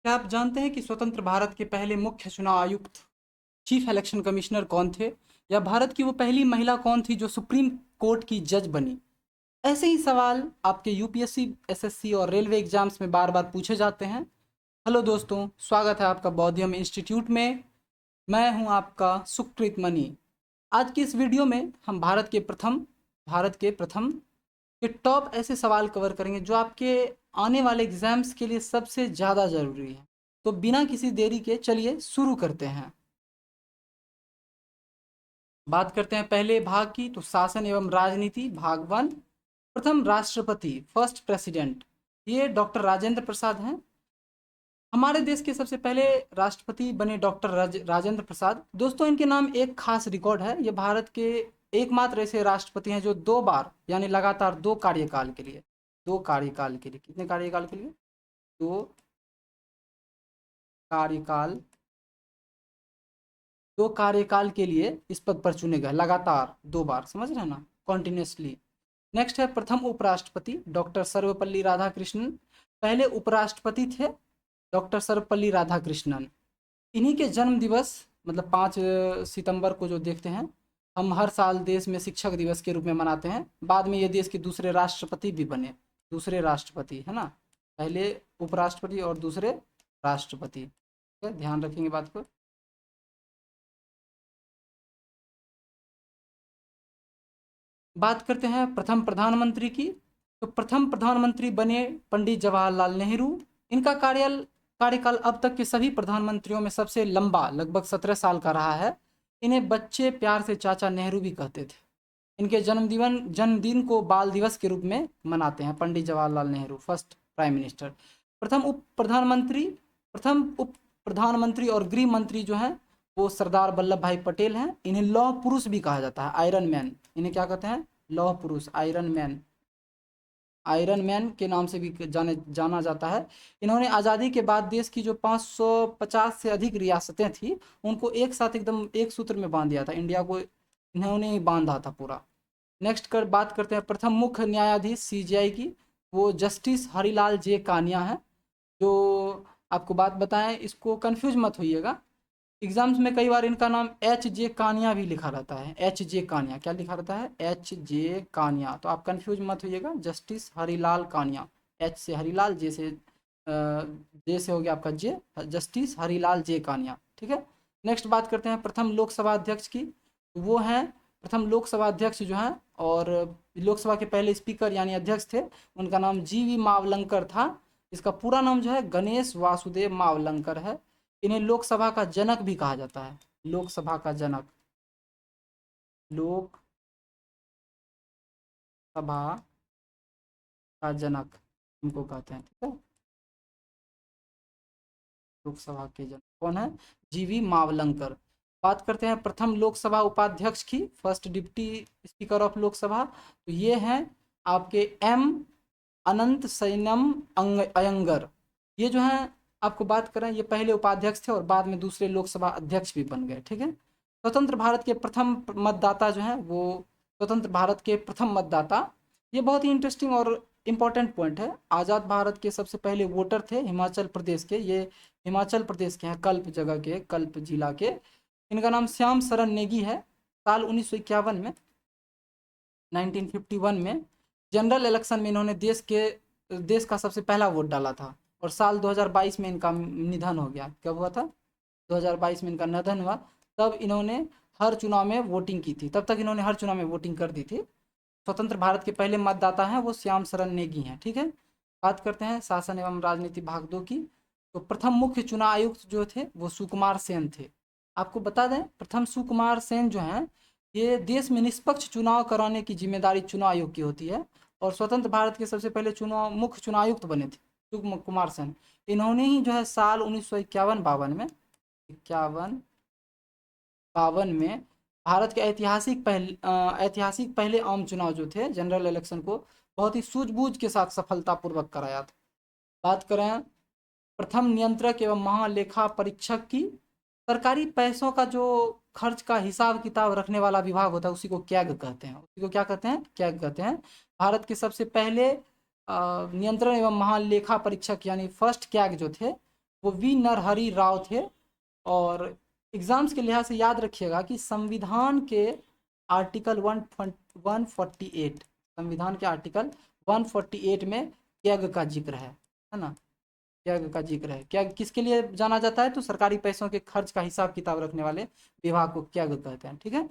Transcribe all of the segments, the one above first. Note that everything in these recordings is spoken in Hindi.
क्या आप जानते हैं कि स्वतंत्र भारत के पहले मुख्य चुनाव आयुक्त चीफ इलेक्शन कमिश्नर कौन थे? या भारत की वो पहली महिला कौन थी जो सुप्रीम कोर्ट की जज बनी? ऐसे ही सवाल आपके यूपीएससी, एसएससी और रेलवे एग्जाम्स में बार बार पूछे जाते हैं। हेलो दोस्तों, स्वागत है आपका बौद्धियम इंस्टीट्यूट में। मैं हूं आपका सुकृत मनी। आज की इस वीडियो में हम भारत के प्रथम के टॉप ऐसे सवाल कवर करेंगे जो आपके आने वाले एग्जाम्स के लिए सबसे ज़्यादा ज़रूरी है। तो बिना किसी देरी के चलिए शुरू करते हैं। बात करते हैं पहले भाग की, तो शासन एवं राजनीति भाग 1। प्रथम राष्ट्रपति, फर्स्ट प्रेसिडेंट, ये डॉक्टर राजेंद्र प्रसाद हैं। हमारे देश के सबसे पहले राष्ट्रपति बने डॉक्टर राजेंद्र प्रसाद। दोस्तों, इनके नाम एक खास रिकॉर्ड है। ये भारत के एकमात्र ऐसे राष्ट्रपति हैं जो 2 बार यानी लगातार 2 कार्यकाल के लिए, 2 कार्यकाल के लिए, कितने कार्यकाल के लिए? 2 कार्यकाल, 2 कार्यकाल के लिए इस पद पर चुने गए, लगातार 2 बार, समझ रहे हैं ना, कॉन्टिन्यूसली। नेक्स्ट है प्रथम उपराष्ट्रपति डॉक्टर सर्वपल्ली राधाकृष्णन। पहले उपराष्ट्रपति थे डॉक्टर सर्वपल्ली राधाकृष्णन। इन्हीं के जन्म दिवस मतलब 5 सितंबर को जो देखते हैं, हम हर साल देश में शिक्षक दिवस के रूप में मनाते हैं। बाद में ये देश के दूसरे राष्ट्रपति भी बने, दूसरे राष्ट्रपति, है ना, पहले उपराष्ट्रपति और दूसरे राष्ट्रपति। ठीक है, ध्यान रखेंगे बात को। बात करते हैं प्रथम प्रधानमंत्री की। तो प्रथम प्रधानमंत्री बने पंडित जवाहरलाल नेहरू। इनका कार्यकाल अब तक के सभी प्रधानमंत्रियों में सबसे लंबा, लगभग 17 साल का रहा है। इन्हें बच्चे प्यार से चाचा नेहरू भी कहते थे। इनके जन्मदिन को बाल दिवस के रूप में मनाते हैं। Pandit Jawaharlal Nehru, first prime minister. प्रथम उप प्रधानमंत्री और गृह मंत्री जो हैं वो सरदार वल्लभ भाई पटेल हैं। इन्हें लौह पुरुष भी कहा जाता है, आयरन मैन। इन्हें क्या कहते हैं? लौह पुरुष, आयरन मैन। आयरन मैन के नाम से भी जाना जाता है। इन्होंने आज़ादी के बाद देश की जो 550 से अधिक रियासतें थी उनको एक साथ एकदम एक सूत्र में बांध दिया था। इंडिया को इन्होंने ही बांधा था पूरा। नेक्स्ट बात करते हैं प्रथम मुख्य न्यायाधीश सीजेआई की। वो जस्टिस हरिलाल जे कानिया है। जो आपको बात बताएं, इसको कंफ्यूज मत होइएगा, एग्जाम्स में कई बार इनका नाम एच जे कानिया भी लिखा रहता है। एच जे कानिया, क्या लिखा रहता है? H J Kania. तो आप कंफ्यूज मत होइएगा, जस्टिस हरिलाल कानिया। एच से हरिलाल, जे से हो गया आपका जे, जस्टिस हरिलाल जे कानिया। ठीक है। नेक्स्ट बात करते हैं प्रथम लोकसभा अध्यक्ष की। वो हैं प्रथम लोकसभा अध्यक्ष जो हैं, और लोकसभा के पहले स्पीकर यानी अध्यक्ष थे, उनका नाम जीवी मावलंकर था। इसका पूरा नाम जो है गणेश वासुदेव मावलंकर है। इन्हें लोकसभा का जनक भी कहा जाता है। लोकसभा का जनक, लोकसभा का जनक इनको कहते हैं। ठीक है, लोकसभा के जनक कौन है? जीवी मावलंकर। बात करते हैं प्रथम लोकसभा उपाध्यक्ष की, first deputy speaker of Lok Sabha. तो ये हैं आपके एम अनंत सैनम अयंगर। ये जो हैं, आपको बात करें, ये पहले उपाध्यक्ष थे और बाद में दूसरे लोकसभा अध्यक्ष भी बन गए। ठीक है। स्वतंत्र भारत के प्रथम मतदाता जो हैं वो, स्वतंत्र भारत के प्रथम मतदाता, ये बहुत ही इंटरेस्टिंग और इम्पोर्टेंट पॉइंट है। आज़ाद भारत के सबसे पहले वोटर थे हिमाचल प्रदेश के। ये हिमाचल प्रदेश के हैं, कल्प जगह के, कल्प जिला के। इनका नाम श्याम शरण नेगी है। साल 1951 में, 1951 में जनरल इलेक्शन में इन्होंने देश का सबसे पहला वोट डाला था। और साल 2022 में इनका निधन हो गया। कब हुआ था? 2022 में इनका निधन हुआ। तब इन्होंने हर चुनाव में वोटिंग की थी, तब तक इन्होंने हर चुनाव में वोटिंग कर दी थी। स्वतंत्र भारत के पहले मतदाता हैं वो श्याम शरण नेगी हैं। ठीक है। बात करते हैं शासन एवं राजनीति भाग 2 की। तो प्रथम मुख्य चुनाव आयुक्त जो थे वो सुकुमार सेन थे। आपको बता दें, प्रथम सुकुमार सेन जो हैं, ये देश में निष्पक्ष चुनाव कराने की जिम्मेदारी चुनाव आयोग की होती है। और स्वतंत्र भारत के सबसे पहले मुख्य चुनाव आयुक्त बने थे सुकुमार सेन। इन्होंने ही जो है साल 1951-52 में, 51-52 में भारत के ऐतिहासिक पहले आम चुनाव जो थे, जनरल इलेक्शन को बहुत ही सूझबूझ के साथ सफलतापूर्वक कराया था। बात करें प्रथम नियंत्रक एवं महालेखा परीक्षक की। सरकारी पैसों का जो खर्च का हिसाब किताब रखने वाला विभाग होता है उसी को कैग कहते हैं। उसी को क्या कहते हैं? कैग कहते हैं। भारत के सबसे पहले नियंत्रण एवं महालेखा परीक्षक यानी फर्स्ट कैग जो थे वो वी नरहरि राव थे। और एग्जाम्स के लिहाज से याद रखिएगा कि संविधान के आर्टिकल 148, संविधान के आर्टिकल 148 में त्याग का जिक्र है ना, त्याग का जिक्र है। त्याग किसके लिए जाना जाता है? तो सरकारी पैसों के खर्च का हिसाब किताब रखने वाले विभाग को त्याग कहते हैं। ठीक है,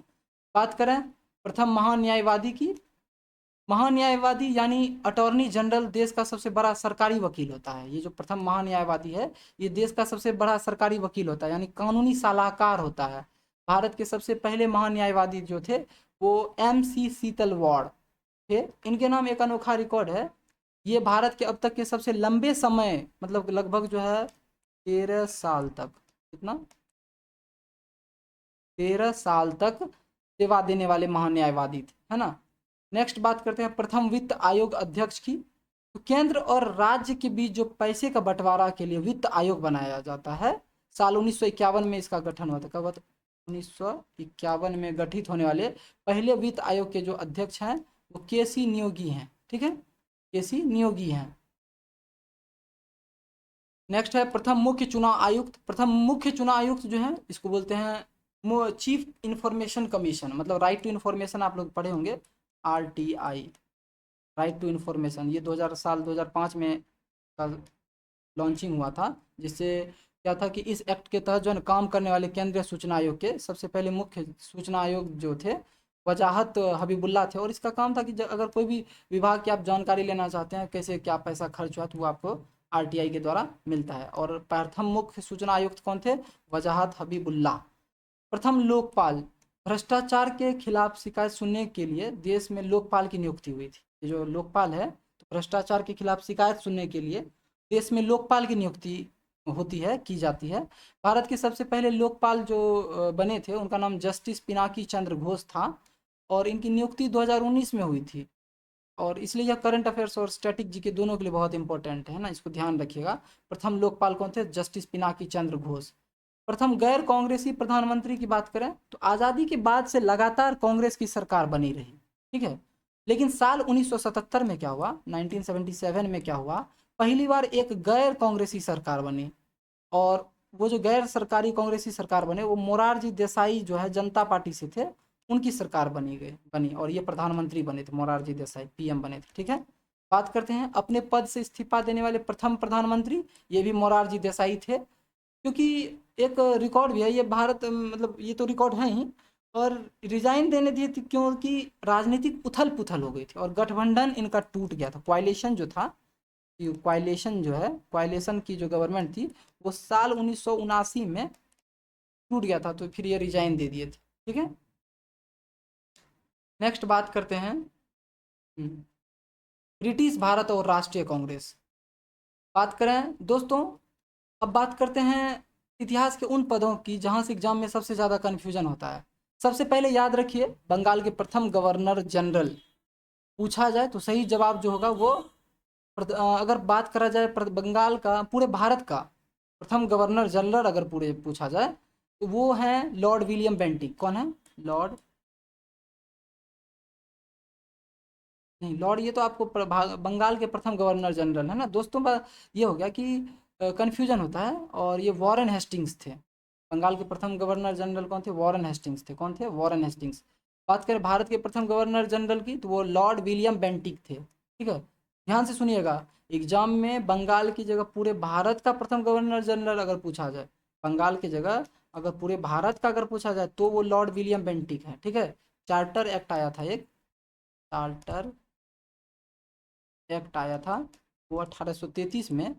बात करें प्रथम महान्यायवादी की। महान्यायवादी यानी अटॉर्नी जनरल देश का सबसे बड़ा सरकारी वकील होता है। ये जो प्रथम महान्यायवादी है ये देश का सबसे बड़ा सरकारी वकील होता है, यानी कानूनी सलाहकार होता है। भारत के सबसे पहले महान्यायवादी जो थे वो MC सीतलवाड़ थे। इनके नाम एक अनोखा रिकॉर्ड है, ये भारत के अब तक के सबसे लंबे समय, मतलब लगभग जो है 13 साल तक, कितना 13 साल तक सेवा देने वाले महान्यायवादी थे, है ना। नेक्स्ट बात करते हैं प्रथम वित्त आयोग अध्यक्ष की। तो केंद्र और राज्य के बीच जो पैसे का बंटवारा के लिए वित्त आयोग बनाया जाता है, साल 1951 में इसका गठन हुआ था। कब हुआ था? 1951 में गठित होने वाले पहले वित्त आयोग के जो अध्यक्ष हैं वो KC नियोगी हैं। ठीक है, KC नियोगी हैं। नेक्स्ट है प्रथम मुख्य चुनाव आयुक्त। प्रथम मुख्य चुनाव आयुक्त जो है इसको बोलते हैं चीफ इंफॉर्मेशन कमीशन, मतलब राइट टू इंफॉर्मेशन आप लोग पढ़े होंगे, RTI, राइट टू इंफॉर्मेशन। ये 2005 में का लॉन्चिंग हुआ था, जिससे क्या था कि इस एक्ट के तहत जो है काम करने वाले केंद्रीय सूचना आयोग के सबसे पहले मुख्य सूचना आयोग जो थे वजाहत हबीबुल्ला थे। और इसका काम था कि अगर कोई भी विभाग की आप जानकारी लेना चाहते हैं, कैसे क्या पैसा खर्च हुआ, तो वो आपको RTI के द्वारा मिलता है। और प्रथम मुख्य सूचना आयुक्त कौन थे? वजाहत हबीबुल्ला। प्रथम लोकपाल, भ्रष्टाचार के खिलाफ शिकायत सुनने के लिए देश में लोकपाल की नियुक्ति हुई थी। ये जो लोकपाल है, तो भ्रष्टाचार के खिलाफ शिकायत सुनने के लिए देश में लोकपाल की नियुक्ति होती है, की जाती है। भारत के सबसे पहले लोकपाल जो बने थे उनका नाम जस्टिस पिनाकी चंद्र घोष था, और इनकी नियुक्ति 2019 में हुई थी। और इसलिए यह करंट अफेयर्स और स्टैटिक जी के दोनों के लिए बहुत इंपॉर्टेंट है ना, इसको ध्यान रखिएगा। प्रथम लोकपाल कौन थे? जस्टिस पिनाकी चंद्र घोष। प्रथम गैर कांग्रेसी प्रधानमंत्री की बात करें तो आज़ादी के बाद से लगातार कांग्रेस की सरकार बनी रही। ठीक है, लेकिन साल 1977 में क्या हुआ, 1977 में क्या हुआ, पहली बार एक गैर कांग्रेसी सरकार बनी। और वो जो गैर सरकारी कांग्रेसी सरकार बने वो मोरारजी देसाई जो है जनता पार्टी से थे, उनकी सरकार बनी और ये प्रधानमंत्री बने थे, मोरारजी देसाई PM बने थे। ठीक है, बात करते हैं अपने पद से इस्तीफा देने वाले प्रथम प्रधानमंत्री, ये भी मोरारजी देसाई थे। क्योंकि एक रिकॉर्ड भी है ये, भारत मतलब ये तो रिकॉर्ड है ही, और रिजाइन देने दिए थे क्योंकि राजनीतिक उथल पुथल हो गई थी और गठबंधन इनका टूट गया था। क्वालिशन जो था, क्वालिशन जो है, क्वालिशन की जो गवर्नमेंट थी वो साल 1979 में टूट गया था, तो फिर ये रिजाइन दे दिए थे। ठीक है, नेक्स्ट बात करते हैं ब्रिटिश भारत और राष्ट्रीय कांग्रेस। बात करें दोस्तों, अब बात करते हैं इतिहास के उन पदों की जहां से एग्जाम में सबसे ज़्यादा कन्फ्यूजन होता है। सबसे पहले याद रखिए बंगाल के प्रथम गवर्नर जनरल पूछा जाए तो सही जवाब जो होगा वो अगर बात करा जाए बंगाल का, पूरे भारत का प्रथम गवर्नर जनरल अगर पूरे पूछा जाए तो वो हैं लॉर्ड विलियम बेंटिक। कौन है? लॉर्ड, नहीं लॉर्ड ये तो आपको बंगाल के प्रथम गवर्नर जनरल है ना दोस्तों। ये हो गया कि कन्फ्यूजन होता है। और ये वॉरेन हेस्टिंग्स थे, बंगाल के प्रथम गवर्नर जनरल कौन थे? वॉरेन हेस्टिंग्स थे। कौन थे? Warren Hastings. बात करें भारत के प्रथम गवर्नर जनरल की तो वो लॉर्ड विलियम बेंटिक थे। ठीक है, ध्यान से सुनिएगा, एग्जाम में बंगाल की जगह पूरे भारत का प्रथम गवर्नर जनरल अगर पूछा जाए, बंगाल की जगह अगर पूरे भारत का अगर पूछा जाए तो वो लॉर्ड विलियम बेंटिक है। ठीक है, चार्टर एक्ट आया था, एक चार्टर एक्ट आया था वो 1833 में,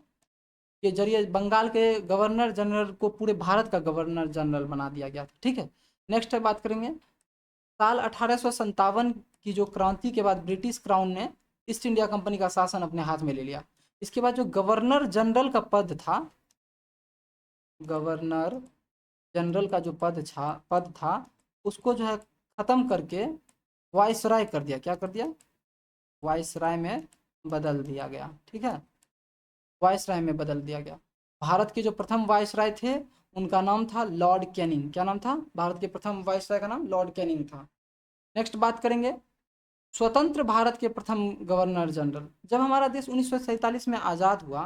के जरिए बंगाल के गवर्नर जनरल को पूरे भारत का गवर्नर जनरल बना दिया गया था। ठीक है, नेक्स्ट है बात करेंगे साल 1857 की जो क्रांति के बाद ब्रिटिश क्राउन ने ईस्ट इंडिया कंपनी का शासन अपने हाथ में ले लिया। इसके बाद जो गवर्नर जनरल का पद था, गवर्नर जनरल का जो पद था उसको जो है ख़त्म करके वाइसराय कर दिया। क्या कर दिया? वाइसराय में बदल दिया गया। ठीक है, वाइसराय में बदल दिया गया। भारत के जो प्रथम वाइसराय थे उनका नाम था लॉर्ड कैनिंग। क्या नाम था? भारत के प्रथम वाइसराय का नाम लॉर्ड कैनिंग था। नेक्स्ट बात करेंगे स्वतंत्र भारत के प्रथम गवर्नर जनरल। जब हमारा देश 1947 में आज़ाद हुआ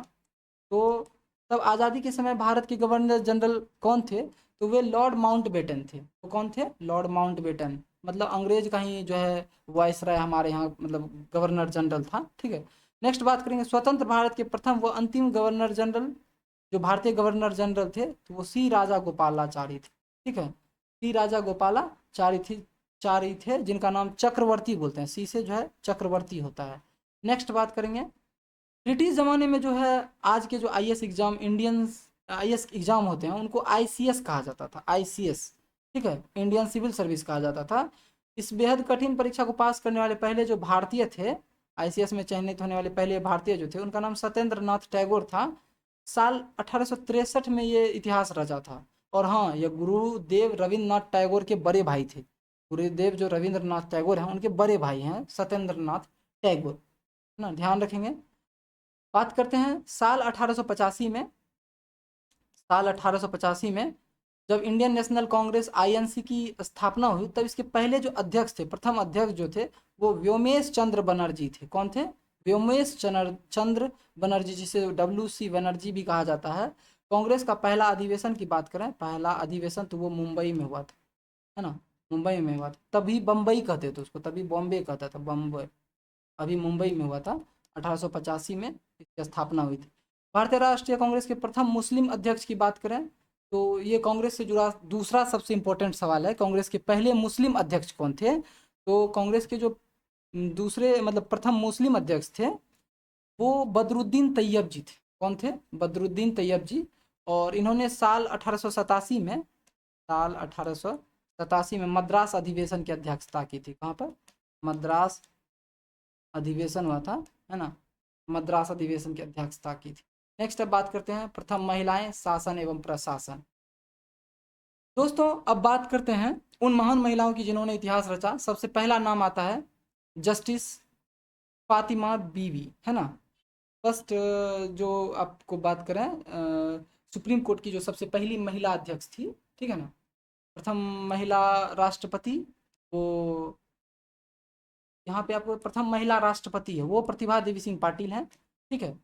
तो तब आज़ादी के समय भारत के गवर्नर जनरल कौन थे? तो वे लॉर्ड माउंटबेटन थे। वो कौन थे? लॉर्ड माउंटबेटन, मतलब अंग्रेज का ही जो है वायसराय हमारे यहाँ, मतलब गवर्नर जनरल था। ठीक है। नेक्स्ट बात करेंगे स्वतंत्र भारत के प्रथम व अंतिम गवर्नर जनरल, जो भारतीय गवर्नर जनरल थे तो वो सी राजा गोपालाचारी थे। ठीक है, सी राजा गोपालाचारी थे, जिनका नाम चक्रवर्ती बोलते हैं। सी से जो है चक्रवर्ती होता है। नेक्स्ट बात करेंगे ब्रिटिश ज़माने में जो है आज के जो IAS exam, Indians IAS exam होते हैं उनको आईसीएस कहा जाता था। आईसीएस, ठीक है, इंडियन सिविल सर्विस कहा जाता था। इस बेहद कठिन परीक्षा को पास करने वाले पहले जो भारतीय थे, आईसीएस में चयनित होने वाले पहले भारतीय जो थे, उनका नाम सत्येंद्र नाथ टैगोर था। साल 1863 में ये इतिहास रचा था। और हाँ, ये गुरुदेव रविन्द्रनाथ टैगोर के बड़े भाई थे। गुरुदेव जो रविन्द्रनाथ टैगोर हैं उनके बड़े भाई हैं सत्येंद्र नाथ टैगोर, है ना, ध्यान रखेंगे। बात करते हैं साल 1885 में। साल 1885 में जब इंडियन नेशनल कांग्रेस आईएनसी की स्थापना हुई, तब इसके पहले जो अध्यक्ष थे, प्रथम अध्यक्ष जो थे, वो व्योमेश चंद्र बनर्जी थे। कौन थे? व्योमेश चंद्र बनर्जी, जिसे WC बनर्जी भी कहा जाता है। कांग्रेस का पहला अधिवेशन की बात करें, पहला अधिवेशन तो वो मुंबई में हुआ था, है ना, मुंबई में हुआ था। तभी बम्बई कहते थे उसको, तभी बॉम्बे कहता था, बम्बई। अभी मुंबई में हुआ था। 1885 में इसकी स्थापना हुई थी। भारतीय राष्ट्रीय कांग्रेस के प्रथम मुस्लिम अध्यक्ष की बात करें तो ये कांग्रेस से जुड़ा दूसरा सबसे इम्पोर्टेंट सवाल है। कांग्रेस के पहले मुस्लिम अध्यक्ष कौन थे? तो कांग्रेस के जो दूसरे मतलब प्रथम मुस्लिम अध्यक्ष थे वो बदरुद्दीन तैयब जी थे। कौन थे? बदरुद्दीन तैयब जी। और इन्होंने साल 1887 में, साल 1887 में मद्रास अधिवेशन की अध्यक्षता की थी। कहाँ पर? मद्रास अधिवेशन हुआ था, है ना, मद्रास अधिवेशन की अध्यक्षता की थी। नेक्स्ट अब बात करते हैं प्रथम महिलाएं शासन एवं प्रशासन। दोस्तों अब बात करते हैं उन महान महिलाओं की जिन्होंने इतिहास रचा। सबसे पहला नाम आता है जस्टिस फातिमा बीवी, है ना। फर्स्ट जो आपको बात करें सुप्रीम कोर्ट की जो सबसे पहली महिला अध्यक्ष थी, ठीक है ना, प्रथम महिला राष्ट्रपति, वो यहाँ पे आपको प्रथम महिला राष्ट्रपति है वो प्रतिभा देवी सिंह पाटिल है। ठीक है।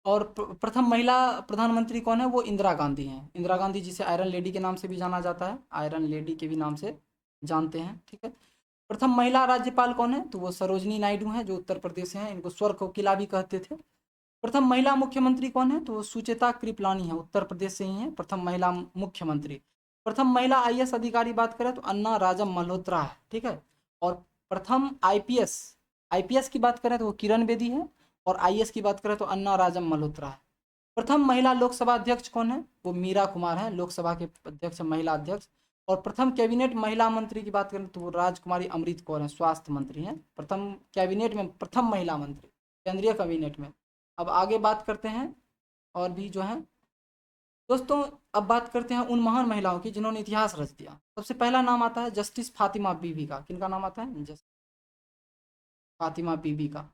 और प्रथम महिला प्रधानमंत्री कौन है? वो इंदिरा गांधी हैं। इंदिरा गांधी, जिसे आयरन लेडी के नाम से भी जाना जाता है, आयरन लेडी के भी नाम से जानते हैं। ठीक है। प्रथम महिला राज्यपाल कौन है? तो वो सरोजनी नायडू हैं, जो उत्तर प्रदेश से हैं। इनको स्वर कोकिला भी कहते थे। प्रथम महिला मुख्यमंत्री कौन है? तो वो सुचेता कृपलानी है, उत्तर प्रदेश से ही है प्रथम महिला मुख्यमंत्री। प्रथम महिला आईएएस अधिकारी बात करें तो अन्ना राजम मल्होत्रा है। ठीक है। और प्रथम आईपीएस आईपीएस की बात करें तो वो किरण बेदी है। और आईएएस की बात करें तो अन्ना राजम मल्होत्रा है। प्रथम महिला लोकसभा अध्यक्ष कौन है? वो मीरा कुमार है, लोकसभा के अध्यक्ष, महिला अध्यक्ष। और प्रथम कैबिनेट महिला मंत्री की बात करें तो वो राजकुमारी अमृत कौर हैं, स्वास्थ्य मंत्री हैं। प्रथम कैबिनेट में प्रथम महिला मंत्री केंद्रीय कैबिनेट में। अब आगे बात करते हैं और भी जो है दोस्तों, अब बात करते हैं उन महान महिलाओं की जिन्होंने इतिहास रच दिया। सबसे पहला नाम आता है जस्टिस फातिमा बीबी का। किनका नाम आता है? जस्टिस फातिमा बीबी का।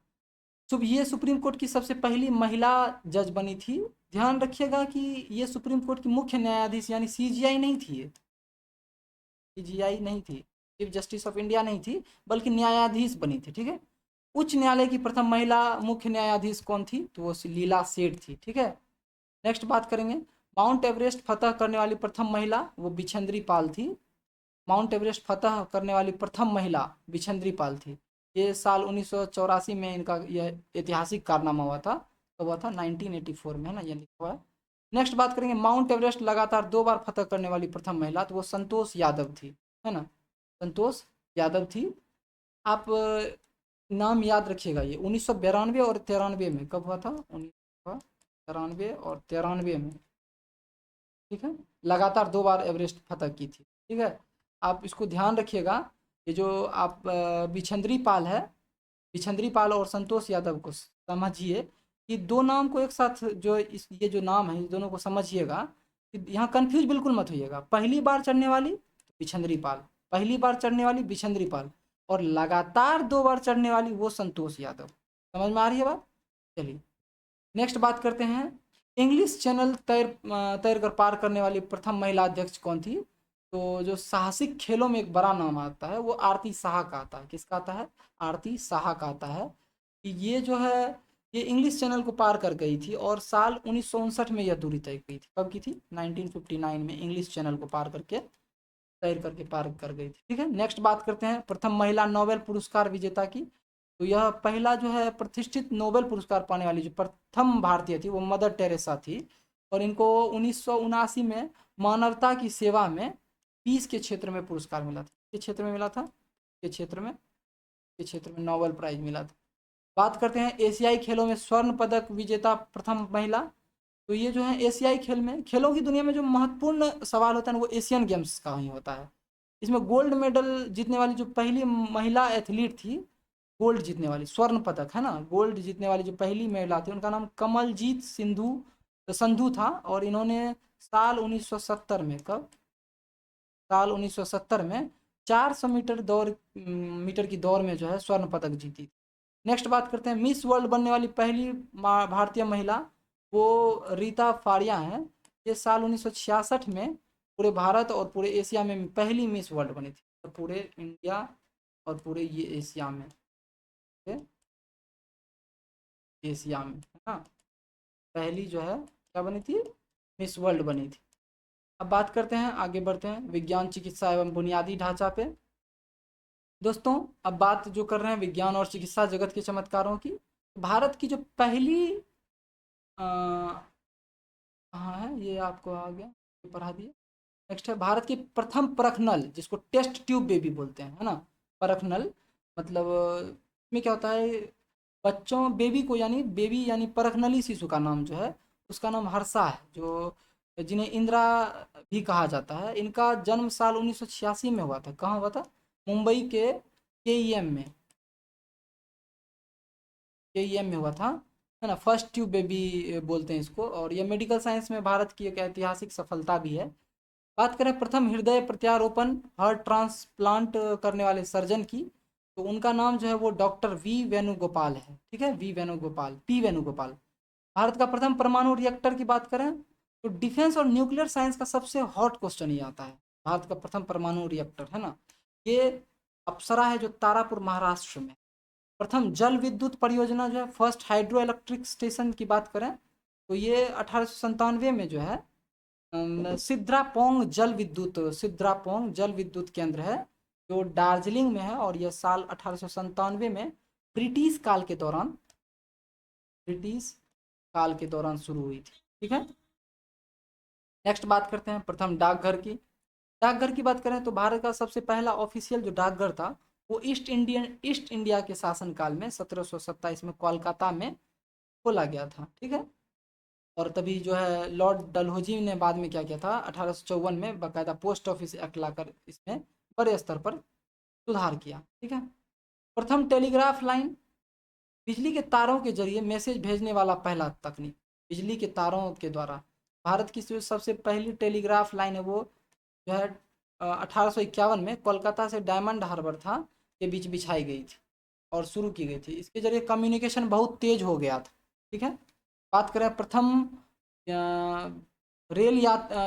ये सुप्रीम कोर्ट की सबसे पहली महिला जज बनी थी। ध्यान रखिएगा कि ये सुप्रीम कोर्ट की मुख्य न्यायाधीश यानी सीजीआई नहीं थी, ये सीजीआई नहीं थी, चीफ जस्टिस ऑफ इंडिया नहीं थी, बल्कि न्यायाधीश बनी थी। ठीक है। उच्च न्यायालय की प्रथम महिला मुख्य न्यायाधीश कौन थी? तो वो लीला सेठ थी। ठीक है। नेक्स्ट बात करेंगे माउंट एवरेस्ट फतह करने वाली प्रथम महिला, वो बिछंद्री पाल थी। माउंट एवरेस्ट फतह करने वाली प्रथम महिला बिछंद्री पाल थी। ये साल 1984 में इनका यह ऐतिहासिक कारनामा हुआ था। तो हुआ था 1984 में, है ना, ये लिखा हुआ है। नेक्स्ट बात करेंगे माउंट एवरेस्ट लगातार 2 बार फतह करने वाली प्रथम महिला, तो वो संतोष यादव थी, है ना, संतोष यादव थी। आप नाम याद रखिएगा, ये 1992 और 93 में कब हुआ था? 1993 और 93 में। ठीक है। लगातार 2 बार एवरेस्ट फतह की थी। ठीक है। आप इसको ध्यान रखिएगा। ये जो आप बिछंद्री पाल है, बिछंद्री पाल और संतोष यादव को समझिए कि दो नाम को एक साथ जो ये जो नाम है, इस दोनों को समझिएगा। यहाँ कंफ्यूज बिल्कुल मत होइएगा। पहली बार चढ़ने वाली बिछंद्री पाल, पहली बार चढ़ने वाली बिछंद्री पाल, और लगातार 2 बार चढ़ने वाली वो संतोष यादव। समझ में आ रही है बात? चलिए नेक्स्ट बात करते हैं इंग्लिश चैनल तैर कर पार करने वाली प्रथम महिला अध्यक्ष कौन थी? तो जो साहसिक खेलों में एक बड़ा नाम आता है वो आरती साहा का आता है। किसका आता है? आरती साहा का आता है। कि ये जो है ये इंग्लिश चैनल को पार कर गई थी और साल 1959 में यह दूरी तय की थी। कब की थी? 1959 में इंग्लिश चैनल को पार करके तैर करके पार कर गई थी। ठीक है, नेक्स्ट बात करते हैं प्रथम महिला नोबेल पुरस्कार विजेता की। तो यह पहला जो है प्रतिष्ठित नोबेल पुरस्कार पाने वाली जो प्रथम भारतीय थी वो मदर टेरेसा थी, और इनको 1979 में मानवता की सेवा में पीस के क्षेत्र में पुरस्कार मिला था। किस क्षेत्र में मिला था? के क्षेत्र में नोबेल प्राइज मिला था। बात करते हैं एशियाई खेलों में स्वर्ण पदक विजेता प्रथम महिला। तो ये जो है एशियाई खेल में, खेलों की दुनिया में जो महत्वपूर्ण सवाल होता है ना वो एशियन गेम्स का ही होता है। इसमें गोल्ड मेडल जीतने वाली जो पहली महिला एथलीट थी, गोल्ड जीतने वाली, स्वर्ण पदक है ना, गोल्ड जीतने वाली जो पहली महिला थी उनका नाम कमलजीत संधू था, और इन्होंने साल 1970 में, कब? साल 1970 में 400 मीटर की दौड़ में जो है स्वर्ण पदक जीती। नेक्स्ट बात करते हैं मिस वर्ल्ड बनने वाली पहली भारतीय महिला, वो रीता फारिया हैं। ये साल 1966 में पूरे भारत और पूरे एशिया में पहली मिस वर्ल्ड बनी थी, और पूरे इंडिया और पूरे ये एशिया में, एशिया में है ना, पहली जो है क्या बनी थी? मिस वर्ल्ड बनी थी। अब बात करते हैं, आगे बढ़ते हैं विज्ञान चिकित्सा एवं बुनियादी ढांचा पे। दोस्तों अब बात जो कर रहे हैं विज्ञान और चिकित्सा जगत के चमत्कारों की। भारत की जो पहली हाँ है, ये आपको आ गया, ये पढ़ा दिया। नेक्स्ट है भारत की प्रथम परखनल, जिसको टेस्ट ट्यूब बेबी बोलते हैं, है ना, परखनल। मतलब में क्या होता है, बच्चों बेबी को, यानी बेबी यानी परखनली शिशु का नाम जो है उसका नाम हर्षा है, जो जिन्हें इंदिरा भी कहा जाता है। इनका जन्म साल 1986 में हुआ था। कहाँ हुआ था? मुंबई के केईएम में, केईएम में हुआ था, है ना। फर्स्ट ट्यूब बेबी बोलते हैं इसको, और ये मेडिकल साइंस में भारत की एक ऐतिहासिक सफलता भी है। बात करें प्रथम हृदय प्रत्यारोपण, हार्ट ट्रांसप्लांट करने वाले सर्जन की, तो उनका नाम जो है वो डॉक्टर वी वेणुगोपाल है। ठीक है, वी वेणुगोपाल, पी वेणुगोपाल। भारत का प्रथम परमाणु रिएक्टर की बात करें तो डिफेंस और न्यूक्लियर साइंस का सबसे हॉट क्वेश्चन ये आता है। भारत का प्रथम परमाणु रिएक्टर, है ना, ये अप्सरा है जो तारापुर महाराष्ट्र में। प्रथम जल विद्युत परियोजना जो है फर्स्ट हाइड्रो इलेक्ट्रिक स्टेशन की बात करें तो ये 1897 में जो है सिद्रापोंग जल विद्युत केंद्र है जो दार्जिलिंग में है, और यह साल 1897 में ब्रिटिश काल के दौरान ब्रिटिश काल के दौरान शुरू हुई थी। ठीक है, नेक्स्ट बात करते हैं प्रथम डाकघर की। डाकघर की बात करें तो भारत का सबसे पहला ऑफिशियल जो डाकघर था वो ईस्ट इंडिया के शासनकाल में 1727 में कोलकाता में खोला गया था। ठीक है, और तभी जो है लॉर्ड डलहौजी ने बाद में क्या किया था, 1854 में बाकायदा पोस्ट ऑफिस एक्ट लाकर इसमें बड़े स्तर पर सुधार किया। ठीक है, प्रथम टेलीग्राफ लाइन, बिजली के तारों के जरिए मैसेज भेजने वाला पहला तकनीक, बिजली के तारों के द्वारा। भारत की जो सबसे पहली टेलीग्राफ लाइन है वो जो है 1851 में कोलकाता से डायमंड हार्बर था के बीच बिछाई गई थी और शुरू की गई थी। इसके जरिए कम्युनिकेशन बहुत तेज हो गया था। ठीक है, बात करें प्रथम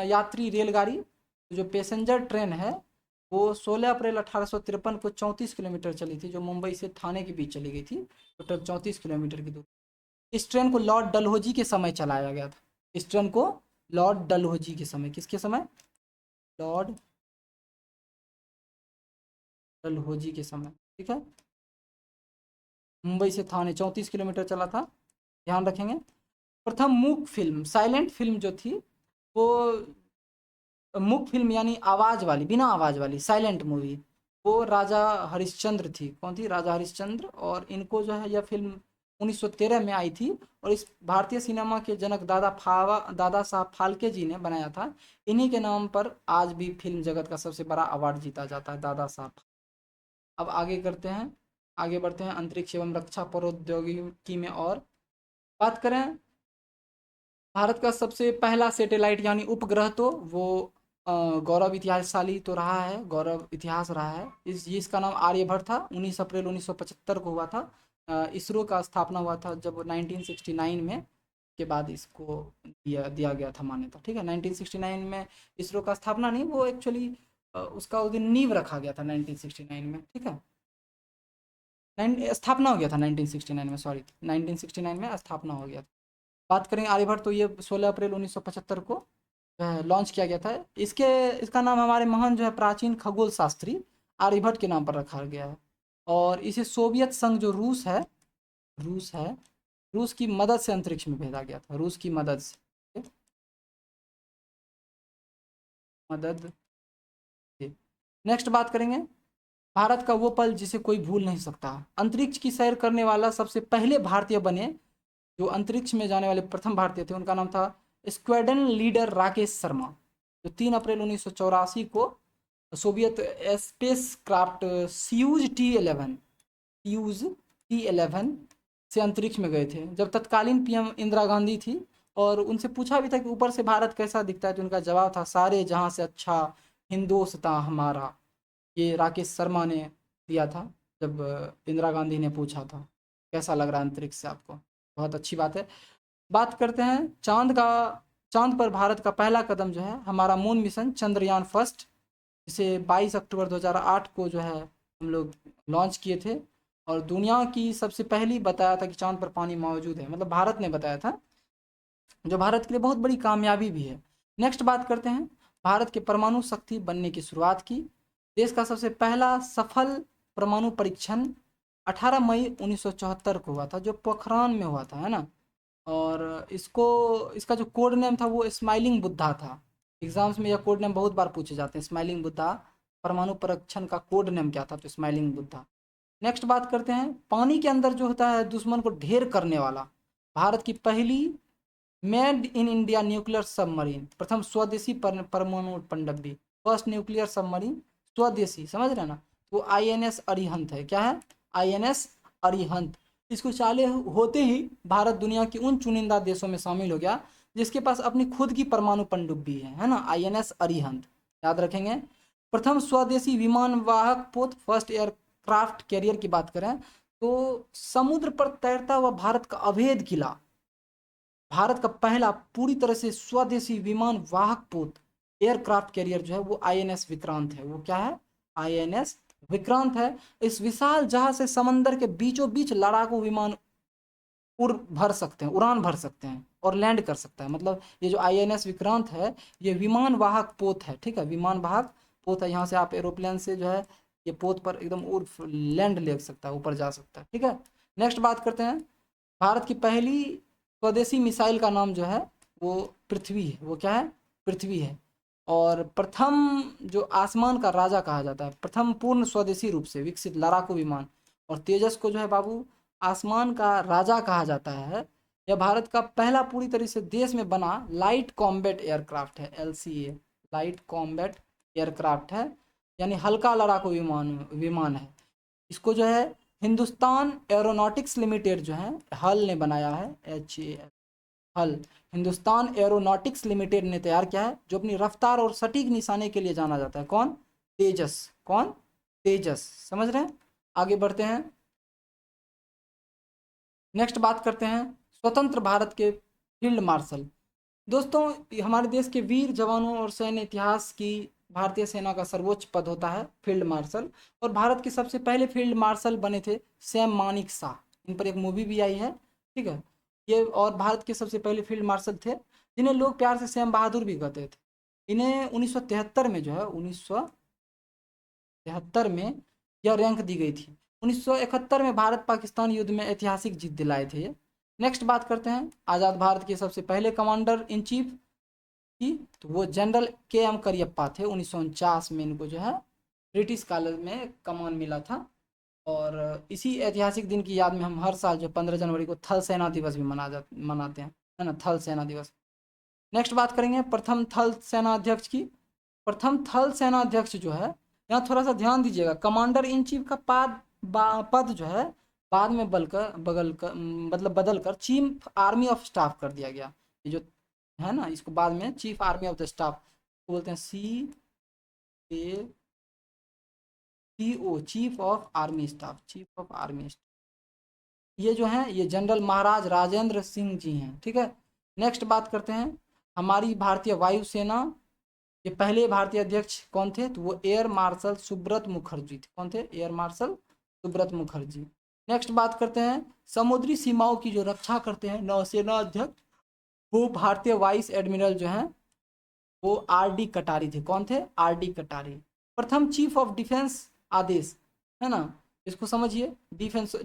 यात्री रेलगाड़ी, जो पैसेंजर ट्रेन है वो 16 अप्रैल 1853 को 34 किलोमीटर चली थी, जो मुंबई से थाने के बीच चली गई थी, टोटल 34 किलोमीटर की दूरी। इस ट्रेन को लॉर्ड डलहौजी के समय चलाया गया था। इस ट्रेन को लॉर्ड डलहौजी के समय, किसके समय? लॉर्ड डलहौजी के समय। ठीक है, मुंबई से थाने 34 किलोमीटर चला था, ध्यान रखेंगे। प्रथम मूक फिल्म, साइलेंट फिल्म जो थी वो, मूक फिल्म यानी आवाज़ वाली, बिना आवाज़ वाली साइलेंट मूवी, वो राजा हरिश्चंद्र थी। कौन थी? राजा हरिश्चंद्र। और इनको जो है यह फिल्म 1913 में आई थी, और इस भारतीय सिनेमा के जनक दादा साहब फाल्के जी ने बनाया था। इन्हीं के नाम पर आज भी फिल्म जगत का सबसे बड़ा अवार्ड जीता जाता है, दादा साहब। अब आगे करते हैं, आगे बढ़ते हैं अंतरिक्ष एवं रक्षा प्रौद्योगिकी में, और बात करें भारत का सबसे पहला सैटेलाइट यानी उपग्रह, तो वो गौरव इतिहासशाली तो रहा है, गौरव इतिहास रहा है। इसका नाम आर्यभट्ट था। 19 अप्रैल 1975 को हुआ था। इसरो का स्थापना हुआ था जब 1969 में, के बाद इसको दिया गया था मान्यता। ठीक है, 1969 में इसरो का स्थापना नहीं, वो एक्चुअली उसका उस दिन नींव रखा गया था 1969 में। ठीक है, स्थापना हो गया था 1969 में, सॉरी 1969 में स्थापना हो गया था। बात करें आर्यभट्ट तो ये 16 अप्रैल 1975 को लॉन्च किया गया था। इसका नाम हमारे महान जो है प्राचीन खगोल शास्त्री आर्यभट्ट के नाम पर रखा गया है। और इसे सोवियत संघ जो रूस है, रूस की मदद से अंतरिक्ष में भेजा गया था, रूस की मदद से, मदद से। नेक्स्ट बात करेंगे भारत का वो पल जिसे कोई भूल नहीं सकता। अंतरिक्ष की सैर करने वाला सबसे पहले भारतीय बने, जो अंतरिक्ष में जाने वाले प्रथम भारतीय थे, उनका नाम था स्क्वाड्रन लीडर राकेश शर्मा, जो 3 अप्रैल 1984 को सोवियत स्पेस क्राफ्ट सीयूज-T11 से अंतरिक्ष में गए थे। जब तत्कालीन पीएम इंदिरा गांधी थी और उनसे पूछा भी था कि ऊपर से भारत कैसा दिखता है, तो उनका जवाब था सारे जहां से अच्छा हिंदुस्तान हमारा। ये राकेश शर्मा ने दिया था जब इंदिरा गांधी ने पूछा था कैसा लग रहा है अंतरिक्ष से आपको। बहुत अच्छी बात है। बात करते हैं चांद पर भारत का पहला कदम जो है हमारा मून मिशन चंद्रयान फर्स्ट, जिसे 22 अक्टूबर 2008 को जो है हम लोग लॉन्च किए थे। और दुनिया की सबसे पहली बताया था कि चांद पर पानी मौजूद है, मतलब भारत ने बताया था, जो भारत के लिए बहुत बड़ी कामयाबी भी है। नेक्स्ट बात करते हैं भारत के परमाणु शक्ति बनने की शुरुआत की। देश का सबसे पहला सफल परमाणु परीक्षण 18 मई 1974 को हुआ था, जो पोखरान में हुआ था, है ना। और इसका जो कोड नेम था वो स्माइलिंग बुद्धा था। एग्जाम्स में यह कोड नेम बहुत बार पूछे जाते हैं, स्माइलिंग बुद्धा। परमाणु परीक्षण का कोड नेम क्या था, तो स्माइलिंग बुद्धा। नेक्स्ट बात करते हैं पानी के अंदर जो होता है दुश्मन को ढेर करने वाला, भारत की पहली made in India nuclear submarine, प्रथम स्वदेशी परमाणु पनडुब्बी, फर्स्ट न्यूक्लियर सबमरीन स्वदेशी, समझ रहे ना। वो INS अरिहंत है। क्या है? INS अरिहंत। इसको चाले होते ही भारत दुनिया के उन चुनिंदा देशों में शामिल हो गया जिसके पास अपनी खुद की परमाणु पनडुब्बी है ना। INS अरिहंत याद रखेंगे। प्रथम स्वदेशी विमान वाहक पोत, फर्स्ट एयरक्राफ्ट कैरियर की बात करें तो समुद्र पर तैरता हुआ भारत का अभेद किला, भारत का पहला पूरी तरह से स्वदेशी विमान वाहक पोत एयरक्राफ्ट कैरियर जो है वो INS विक्रांत है। वो क्या है? INS विक्रांत है। इस विशाल जहाज से समंदर के बीचों बीच लड़ाकू विमान उड़ान भर सकते हैं और लैंड कर सकता है। मतलब ये जो INS विक्रांत है ये विमान वाहक पोत है, ठीक है, विमान वाहक पोत है। यहाँ से आप एरोप्लेन से जो है ये पोत पर एकदम उड़ लैंड ले सकता है, ऊपर जा सकता है, ठीक है। नेक्स्ट बात करते हैं भारत की पहली स्वदेशी मिसाइल का नाम जो है वो पृथ्वी है। वो क्या है? पृथ्वी है। और प्रथम जो आसमान का राजा कहा जाता है, प्रथम पूर्ण स्वदेशी रूप से विकसित लड़ाकू विमान, और तेजस को जो है बाबू आसमान का राजा कहा जाता है। यह भारत का पहला पूरी तरह से देश में बना लाइट कॉम्बैट एयरक्राफ्ट है, LCA, लाइट कॉम्बैट एयरक्राफ्ट है, यानी हल्का लड़ाकू विमान है। इसको जो है हिंदुस्तान एरोनॉटिक्स लिमिटेड जो है हल ने बनाया है, HAL, हल हिंदुस्तान एरोनॉटिक्स लिमिटेड ने तैयार किया है, जो अपनी रफ्तार और सटीक निशाने के लिए जाना जाता है। कौन? तेजस। कौन? तेजस। समझ रहे हैं? आगे बढ़ते हैं। नेक्स्ट बात करते हैं स्वतंत्र भारत के फील्ड मार्शल। दोस्तों हमारे देश के वीर जवानों और सैन्य इतिहास की भारतीय सेना का सर्वोच्च पद होता है फील्ड मार्शल। और भारत के सबसे पहले फील्ड मार्शल बने थे सैम मानिक शाह, इन पर एक मूवी भी आई है, ठीक है। ये और भारत के सबसे पहले फील्ड मार्शल थे जिन्हें लोग प्यार से सैम बहादुर भी कहते थे। इन्हें 1973 में जो है 1973 में यह रैंक दी गई थी। 1971 में भारत पाकिस्तान युद्ध में ऐतिहासिक जीत दिलाए थे ये। नेक्स्ट बात करते हैं आज़ाद भारत के सबसे पहले कमांडर इन चीफ की, तो वो जनरल KM करियप्पा थे। 1949 में इनको जो है ब्रिटिश कॉलेज में कमान मिला था। और इसी ऐतिहासिक दिन की याद में हम हर साल जो 15 जनवरी को थल सेना दिवस भी मनाते हैं, है ना, थल सेना दिवस। नेक्स्ट बात करेंगे प्रथम थल सेना अध्यक्ष की। प्रथम थल सेना अध्यक्ष जो है, यहाँ थोड़ा सा ध्यान दीजिएगा, कमांडर इन चीफ का पद जो है बाद में बदल कर चीफ आर्मी ऑफ स्टाफ कर दिया गया। ये जो है ना, इसको बाद में chief army of the staff बोलते हैं, CAO, chief of army staff, chief of army staff. ये जो है ये जनरल महाराज राजेंद्र सिंह जी हैं, ठीक है। नेक्स्ट बात करते हैं हमारी भारतीय वायुसेना के पहले भारतीय अध्यक्ष कौन थे, तो वो एयर मार्शल सुब्रत मुखर्जी थे। कौन थे? Air marshal Subrata Mukherjee. Next बात करते हैं समुद्री सीमाओं की जो रक्षा करते हैं नौसेना अध्यक्ष, वो भारतीय वाइस एडमिरल जो हैं वो आर डी कटारी थे। कौन थे? आर डी कटारी। प्रथम चीफ ऑफ डिफेंस आदेश है ना, इसको समझिए। Defence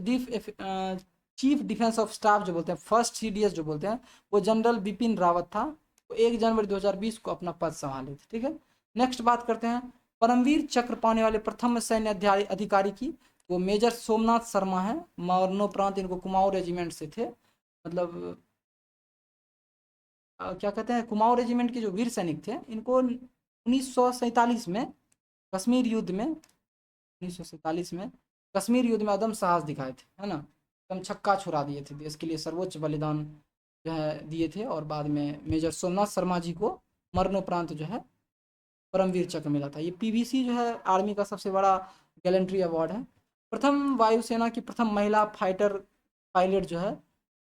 chief defence of staff जो बोलते हैं, फर्स्ट सीडीएस जो बोलते हैं, वो जनरल बिपिन रावत था। वो 1 जनवरी 2020 को अपना पद संभाले थे। ठीक है, नेक्स्ट बात करते हैं परमवीर चक्र पाने वाले प्रथम सैन्य अधिकारी की, वो मेजर सोमनाथ शर्मा है। मरणोपरांत इनको कुमाऊं रेजिमेंट से थे, मतलब क्या कहते हैं, कुमाऊं रेजिमेंट के जो वीर सैनिक थे, इनको 1947 में कश्मीर युद्ध में, 1947 में कश्मीर युद्ध में अदम साहस दिखाए थे, है ना। एकदम छक्का छुड़ा दिए थे, देश के लिए सर्वोच्च बलिदान जो है दिए थे। और बाद में मेजर सोमनाथ शर्मा जी को मरणोपरांत जो है परमवीर चक्र मिला था। ये पीवीसी जो है आर्मी का सबसे बड़ा गैलेंट्री अवार्ड है। प्रथम वायुसेना की प्रथम महिला फाइटर पायलट जो है,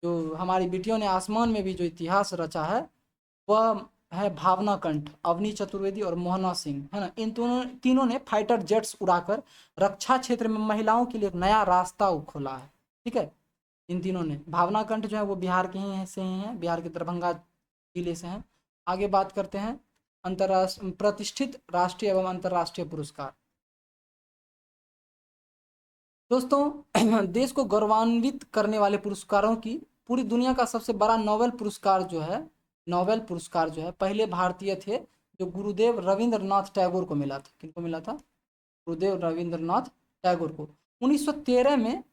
जो हमारी बेटियों ने आसमान में भी जो इतिहास रचा है, वह है भावना कंठ, अवनी चतुर्वेदी और मोहना सिंह, है ना। इन तीनों ने फाइटर जेट्स उड़ाकर रक्षा क्षेत्र में महिलाओं के लिए एक नया रास्ता खोला है। ठीक है, इन तीनों ने, भावना कंठ जो है वो बिहार के ही से ही हैं, बिहार के दरभंगा जिले से हैं। आगे बात करते हैं अंतर्राष्ट्रीय प्रतिष्ठित राष्ट्रीय एवं अंतर्राष्ट्रीय पुरस्कार। दोस्तों देश को गौरवान्वित करने वाले पुरस्कारों की पूरी दुनिया का सबसे बड़ा नोबेल पुरस्कार जो है, नोबेल पुरस्कार जो है पहले भारतीय थे, जो गुरुदेव रविंद्रनाथ टैगोर को मिला था। किनको मिला था? गुरुदेव रविंद्रनाथ टैगोर को। 1913 में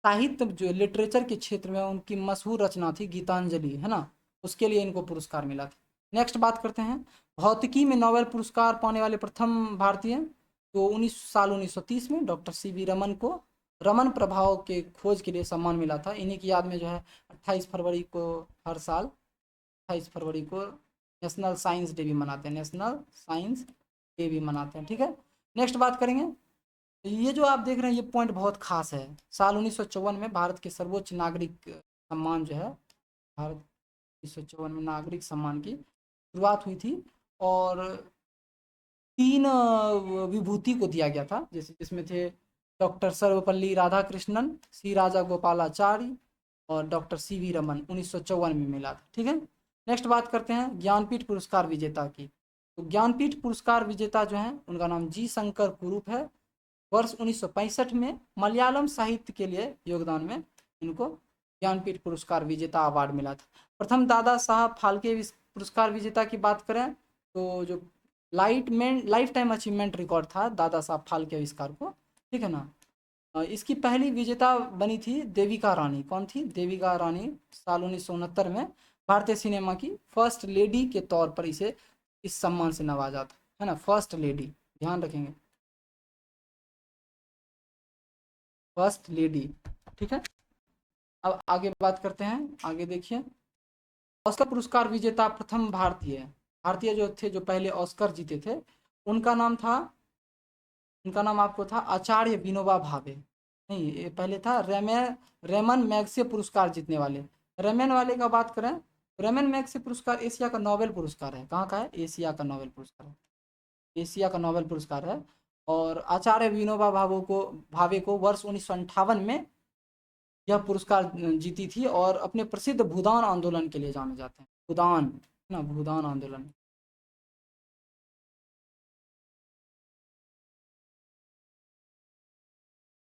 साहित्य जो लिटरेचर के क्षेत्र में उनकी मशहूर रचना थी गीतांजलि, है ना, उसके लिए इनको पुरस्कार मिला था। नेक्स्ट बात करते हैं भौतिकी में नोबेल पुरस्कार पाने वाले प्रथम भारतीय, तो 1930 में डॉक्टर सीवी रमन को रमन प्रभाव के खोज के लिए सम्मान मिला था। इन्हीं की याद में जो है 28 फरवरी को, हर साल 28 फरवरी को नेशनल साइंस डे भी मनाते हैं, नेशनल साइंस डे भी मनाते हैं। ठीक है, नेक्स्ट बात करेंगे, ये जो आप देख रहे हैं ये पॉइंट बहुत खास है। साल 1954 में भारत के सर्वोच्च नागरिक सम्मान जो है, भारत 1954 में नागरिक सम्मान की शुरुआत हुई थी, और 3 विभूति को दिया गया था, जैसे जिसमें थे डॉक्टर सर्वपल्ली राधाकृष्णन, सी राजा गोपालाचारी और डॉक्टर सीवी रमन। 1954 में मिला था। ठीक है, नेक्स्ट बात करते हैं ज्ञानपीठ पुरस्कार विजेता की। तो ज्ञानपीठ पुरस्कार विजेता जो हैं उनका नाम जी शंकर कुरूप है। वर्ष 1965 में मलयालम साहित्य के लिए योगदान में इनको ज्ञानपीठ पुरस्कार विजेता अवार्ड मिला था। प्रथम दादा साहब फाल्के पुरस्कार विजेता की बात करें तो जो लाइफ टाइम अचीवमेंट रिकॉर्ड था दादा साहब फाल्के आविष्कार को, ठीक है ना। इसकी पहली विजेता बनी थी देविका रानी। कौन थी? देविका रानी। साल 1969 में भारतीय सिनेमा की फर्स्ट लेडी के तौर पर इसे इस सम्मान से नवाजा था, है ना, फर्स्ट लेडी, ध्यान रखेंगे, फर्स्ट लेडी। ठीक है, अब आगे बात करते हैं। आगे देखिए, ऑस्कर पुरस्कार विजेता प्रथम भारतीय, भारतीय जो थे, जो पहले ऑस्कर जीते थे, उनका नाम था, उनका नाम आपको था आचार्य विनोबा भावे। नहीं, ये पहले था रेमन मैग्से पुरस्कार जीतने वाले। रेमन वाले का बात करें, रेमन मैग्से पुरस्कार एशिया का नोबेल पुरस्कार है। कहाँ का है? एशिया का नोबेल पुरस्कार है, एशिया का नोबेल पुरस्कार है। और आचार्य विनोबा भावे को वर्ष 1958 में यह पुरस्कार जीती थी, और अपने प्रसिद्ध भूदान आंदोलन के लिए जाने जाते हैं। भूदान ना, भूदान आंदोलन,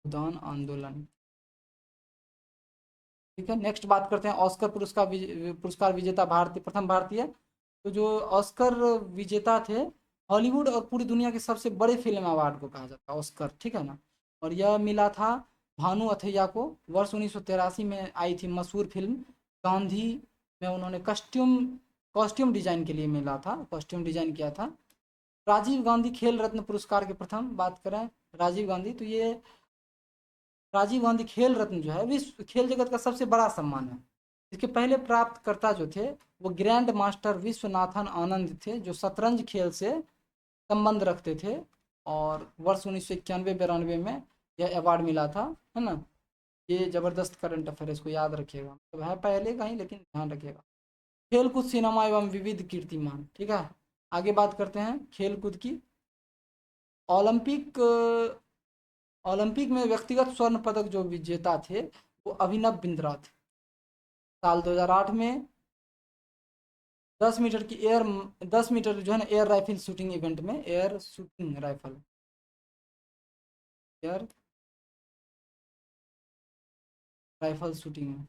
भूदान आंदोलन। ठीक है, नेक्स्ट बात करते हैं ऑस्कर पुरस्कार विजेता भारतीय, प्रथम भारतीय। तो जो ऑस्कर विजेता थे, हॉलीवुड और पूरी दुनिया के सबसे बड़े फिल्म अवार्ड को कहा जाता है ऑस्कर, ठीक है ना। और यह मिला था भानु अथैया को। वर्ष 1983 में आई थी मशहूर फिल्म गांधी में, उन्होंने कॉस्ट्यूम डिजाइन के लिए मिला था, कॉस्ट्यूम डिजाइन किया था। राजीव गांधी खेल रत्न पुरस्कार के प्रथम बात करें, राजीव गांधी, तो ये राजीव गांधी खेल रत्न जो है विश्व खेल जगत का सबसे बड़ा सम्मान है। इसके पहले प्राप्तकर्ता जो थे वो ग्रैंड मास्टर विश्वनाथन आनंद थे, जो शतरंज खेल से संबंध रखते थे। और वर्ष 1991-92 में यह अवार्ड मिला था, है ना। ये जबरदस्त करंट अफेयर, इसको याद रखिएगा, तो है पहले का ही, लेकिन ध्यान रखिएगा। खेलकूद सिनेमा एवं विविध कीर्तिमान। ठीक है, आगे बात करते हैं खेलकूद की। ओलंपिक ओलंपिक में व्यक्तिगत स्वर्ण पदक जो विजेता थे वो अभिनव बिंद्रा थे। साल 2008 में 10 मीटर की एयर 10 मीटर जो है ना एयर राइफल शूटिंग इवेंट में, air shooting rifle, air rifle shooting में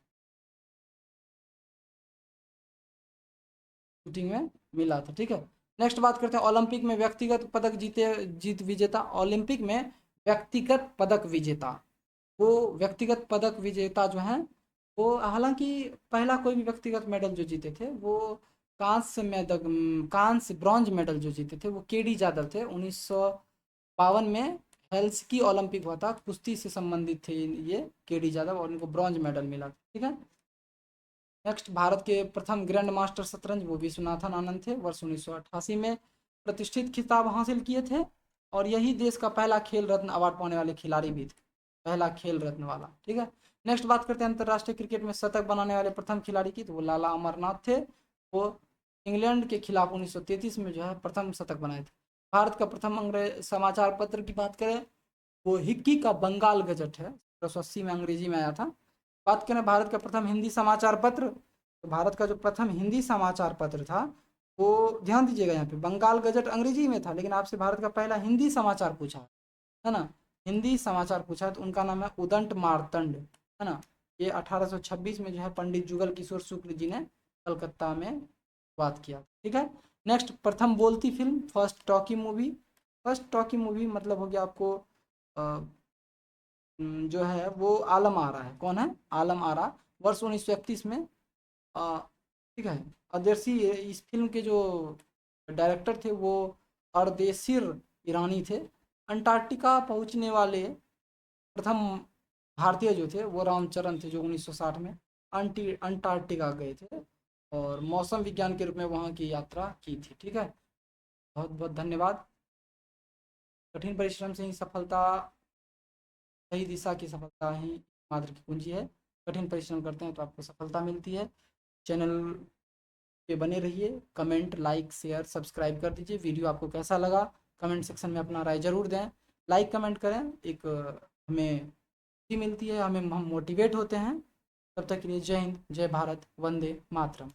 मिला था। ठीक है, नेक्स्ट बात करते हैं ओलंपिक में व्यक्तिगत पदक जीत विजेता। ओलंपिक में व्यक्तिगत पदक विजेता, वो व्यक्तिगत पदक विजेता जो हैं वो हालांकि पहला कोई भी व्यक्तिगत मेडल जो जीते थे वो कांस्य ब्रॉन्ज मेडल जो जीते थे वो केडी जादव थे। 1952 में हेल्सिंकी ओलंपिक हुआ था, कुश्ती से संबंधित थे ये केडी जादव, और इनको ब्रॉन्ज मेडल मिला। ठीक है, नेक्स्ट भारत के प्रथम ग्रैंड मास्टर शतरंज वो विश्वनाथन आनंद थे, वर्ष 1988 में प्रतिष्ठित खिताब हासिल किए थे, और यही देश का पहला खेल रत्न अवार्ड पाने वाले खिलाड़ी भी थे, पहला खेल रत्न वाला। ठीक है, नेक्स्ट बात करते हैं अंतर्राष्ट्रीय क्रिकेट में शतक बनाने वाले प्रथम खिलाड़ी की, तो वो लाला अमरनाथ थे। वो इंग्लैंड के खिलाफ 1933 में जो है प्रथम शतक बनाए थे। भारत का प्रथम अंग्रेज समाचार पत्र की बात करें वो हिक्की का बंगाल गजट है, 1980 में अंग्रेजी में आया था। बात करें भारत का प्रथम हिंदी समाचार पत्र, तो भारत का जो प्रथम हिंदी समाचार पत्र था वो ध्यान दीजिएगा यहाँ पे बंगाल गजट अंग्रेजी में था, लेकिन आपसे भारत का पहला हिंदी समाचार पूछा है ना, हिंदी समाचार पूछा है, तो उनका नाम है उदंत मार्तंड, है ना। ये 1826 में जो है पंडित जुगल किशोर शुक्ल जी ने कलकत्ता में बात किया। ठीक है, नेक्स्ट प्रथम बोलती film, first talkie movie. First talkie movie मतलब हो गया आपको जो है वो आलम आरा है। कौन है? आलम आरा, वर्ष 1931 में। ठीक है, अदर्शी इस फिल्म के जो डायरेक्टर थे वो अर्देशिर ईरानी थे। अंटार्कटिका पहुंचने वाले प्रथम भारतीय जो थे वो रामचरण थे, जो 1960 में अंटार्कटिका गए थे और मौसम विज्ञान के रूप में वहाँ की यात्रा की थी। ठीक है, बहुत बहुत धन्यवाद। कठिन परिश्रम से ही सफलता, सही दिशा की सफलता ही मात्र की कुंजी है। कठिन परिश्रम करते हैं तो आपको सफलता मिलती है। चैनल पे बने रहिए, कमेंट लाइक शेयर सब्सक्राइब कर दीजिए। वीडियो आपको कैसा लगा कमेंट सेक्शन में अपना राय ज़रूर दें, लाइक कमेंट करें, एक हमें खुशी मिलती है, हम मोटिवेट होते हैं। तब तक के लिए जय हिंद, जय भारत, वंदे मातरम।